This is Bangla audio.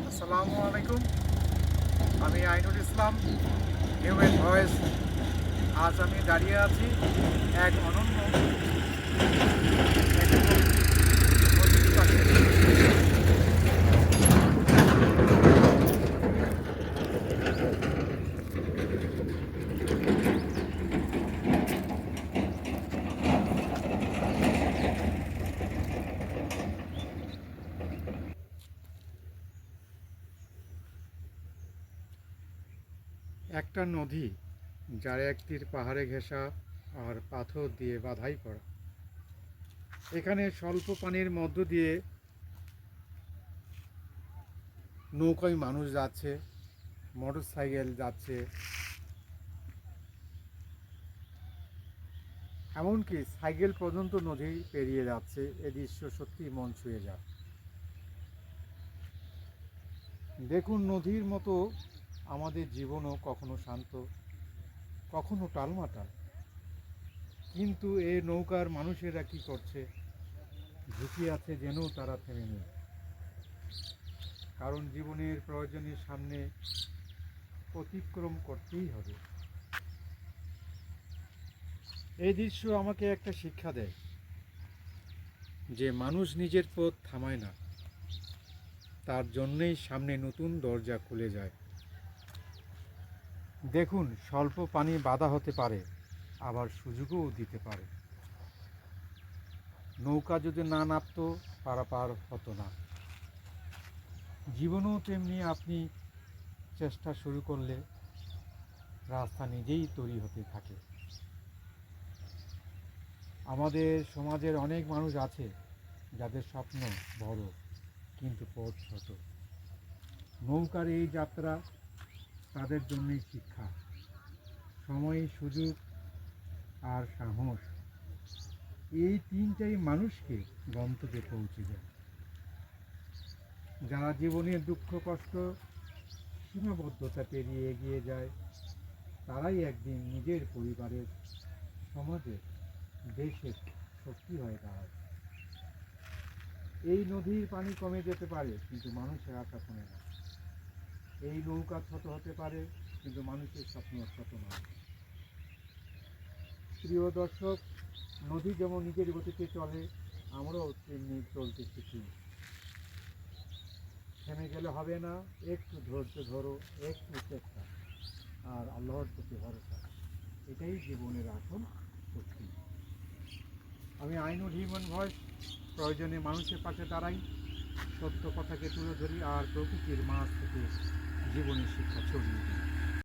আসসালামু আলাইকুম, আমি আইনুল ইসলাম, হিউম্যান ভয়েস। আজ আমি দাঁড়িয়ে আছি এক অনন্য নদীর পাশে। একটা নদী যার এক তীর পাহাড়ে ঘেঁষা আর পাথর দিয়ে বাঁধাই করা। এখানে স্বল্প পানির মধ্য দিয়ে নৌকায় মানুষ যাচ্ছে, মোটর সাইকেল যাচ্ছে, এমনকি সাইকেল পর্যন্ত নদী পেরিয়ে যাচ্ছে। এ দৃশ্য সত্যি মন ছুঁয়ে যায়। দেখুন, নদীর মতো আমাদের জীবনও কখনো শান্ত, কখনো টালমাটাল। কিন্তু এই নৌকার মানুষেরা কি করছে? ঝুঁকি আছে জেনেও তারা থেমে নেই, কারণ জীবনের প্রয়োজনের সামনে অতিক্রম করতেই হবে। এই দৃশ্য আমাকে একটা শিক্ষা দেয় যে মানুষ নিজের পথ থামায় না, তার জন্যেই সামনে নতুন দরজা খুলে যায়। দেখুন, স্বল্প পানি বাধা হতে পারে, আবার সুযোগও দিতে পারে। নৌকা যদি না নামতো, পারাপার হতো না। জীবনেও তেমনি, আপনি চেষ্টা শুরু করলে রাস্তা নিজেই তৈরি হতে থাকে। আমাদের সমাজের অনেক মানুষ আছে যাদের স্বপ্ন বড়, কিন্তু পথ ছোট। নৌকার এই যাত্রা তাদের জন্যই শিক্ষা। সময়, সুযোগ আর সাহস, এই তিনটাই মানুষকে গন্তব্যে পৌঁছে দেয়। যারা জীবনের দুঃখ, কষ্ট, সীমাবদ্ধতা পেরিয়ে এগিয়ে যায়, তারাই একদিন নিজের পরিবারের, সমাজের, দেশের শক্তি হয়ে দাঁড়ায়। এই নদীর পানি কমে যেতে পারে, কিন্তু মানুষের আশা কমে না। এই নৌকা ছোট হতে পারে, কিন্তু মানুষের স্বপ্ন ছোট নয়। প্রিয় দর্শক, নদী যেমন নিজের গতিতে চলে, আমরাও তেমনি চলতে শিখি। থেমে গেলে হবে না, একটু ধৈর্য ধরো, একটু চেষ্টা, আর আল্লাহর প্রতি ভরসা। এটাই জীবনের আসল শক্তি। আমি আইনুল হিউম্যান ভয়েস, প্রয়োজনে মানুষের পাশে দাঁড়াই, সত্য কথাকে তুলে ধরি, আর প্রকৃতির মাছ থেকে জীবনের শিক্ষা ছড়িয়ে দিই।